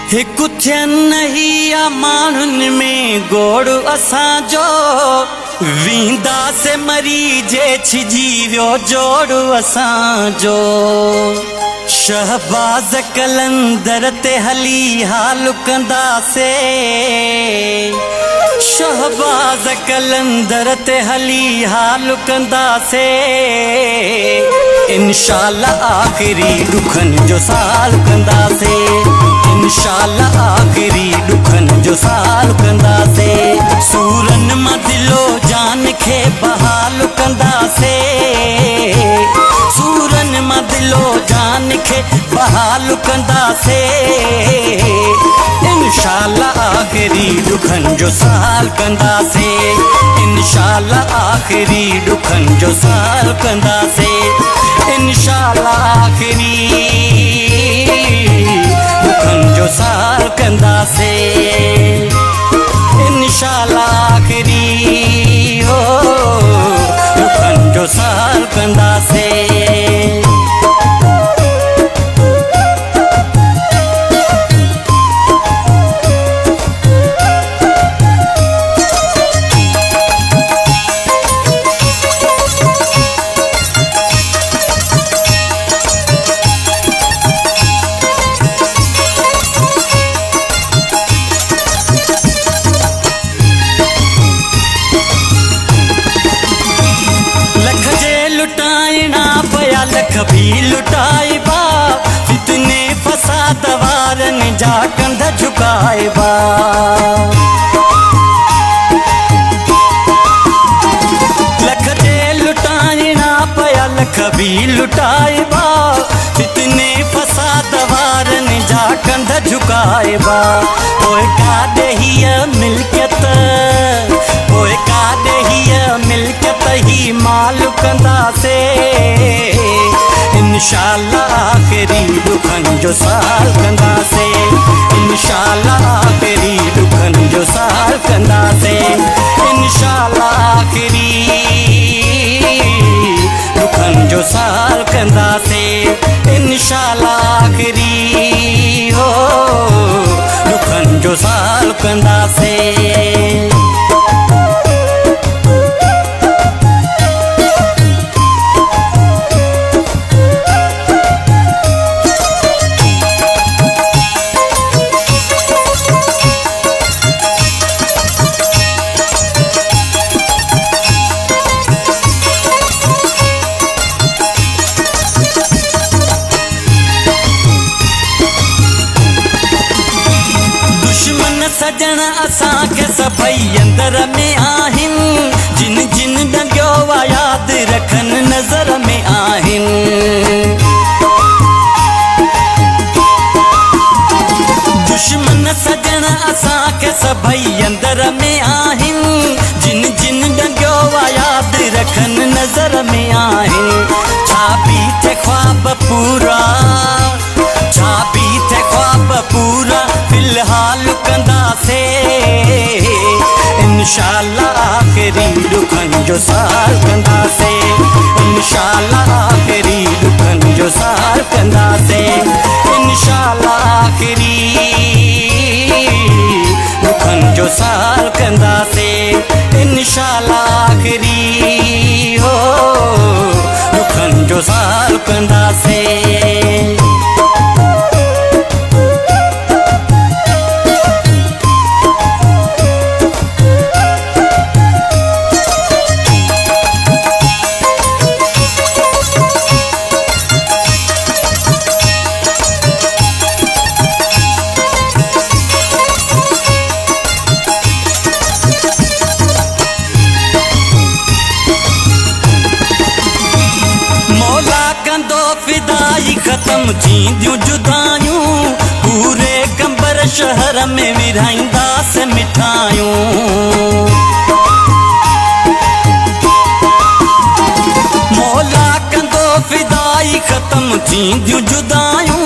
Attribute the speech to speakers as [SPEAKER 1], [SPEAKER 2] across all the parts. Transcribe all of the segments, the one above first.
[SPEAKER 1] हिकु थियनि हिया माण्हुनि में गोड़ असांजो वींदासे मरी जे छिजी वियो जोड़ असांजो। शहबाज़ कलंदर ते हली हाल कंदासे, शहबाज़ कलंदर ते हली हाल कंदासे। इंशाअल्लाह आखिरी दुखन जो साल कंदासे, इंशाअल्लाह आखिरी दुखन जो साल कंदासे। सूरन मां दिलो जान खे बहाल कंदासे, सूरन मां दिलो जान खे बहाल कंदासे। इंशाअल्लाह आखिरी दुखन जो साल कंदासे, इंशाअल्लाह आखिरी दुखन जो साल कंदासे। इंशाअल्लाह आखिरी दुखन जो साल कंदासे, इंशाअल्लाह आखिरी हो दुखन जो साल कंदासे। लख भी लुटाइबा, फितने फसाद वारन जा कंध झुकाइबा। लख जे लुटाइना पया लख भी लुटाइबा, फितने फसाद वारन जा कंध झुकाइबा। पोइ काॾे हीअ मिल्कियत, पोइ काॾे हीअ मिल्कियत ही माल कंदासे। इंशाअल्लाह आखिरी दुखन जो साल कंदासे, इंशाअल्लाह आखिरी दुखन जो साल कंदासे। इंशाअल्लाह आखिरी दुखन जो साल कंदासे, इंशाअल्लाह आखिरी हो दुखन जो साल कंदासे। सजन असां के सभई अंदर में आहिन, जिन जिन डंगियो वा याद रखन नजर में आहिन। दुश्मन सजन असां के सभई अंदर में आहिन, जिन जिन डंगियो वा याद रखन नजर में आहिन। छा भी थे ख्वाब पूरा, छा भी थे ख्वाब पूरा फिलहाल कंदासे। इंशाअल्लाह आखिरी दुखन जो साल कंदासे, इंशाअल्लाह आखिरी दुखन जो साल कंदासे। इंशाअल्लाह आखिरी दुखन जो साल कंदासे, इंशाअल्लाह आखिरी हो दुखन जो साल कंदासे। खत्म थींदियूं जुदायूं, पूरे कंबर शहर में विराईंदासीं मिठायूं। मौला कंदो फिदाई खत्म थींदियूं जुदायूं,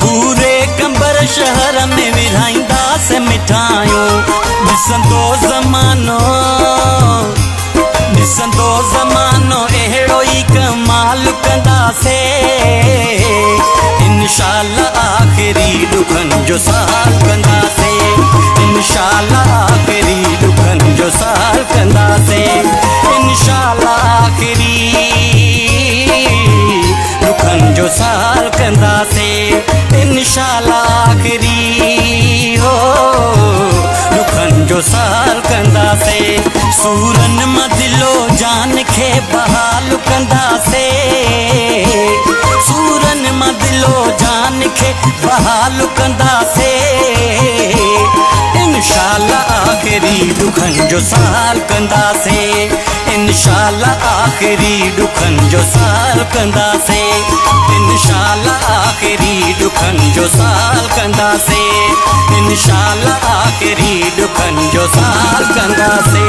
[SPEAKER 1] पूरे कंबर शहर में विराईंदासीं मिठायूं। ॾिसंदो ज़मानो, ॾिसंदो ज़मानो अहिड़ो ई कमाल कंदासे। इंशाअल्लाह आखिरी आखिरी दुखन जो साल कंदासे इंशाल्लाह आखिरी दुखन जो साल कंदासे इंशाल्लाह आखिरी दुखन जो साल कंदासे इंशाल्लाह आखिरी हो दुखन जो साल कंदासे सूरन मां दिलो जान खे बहाल कंदासे सूरन मां दिलो जान खे बहाल कंदासे इंशाल्लाह आखिरी दुखन जो साल कंदासे इंशाल्लाह आखिरी दुखन जो साल कंदासे इंशाल्लाह आखिरी दुखन जो साल कंदासे इंशाल्लाह आखिरी दुखन जो साल कंदासे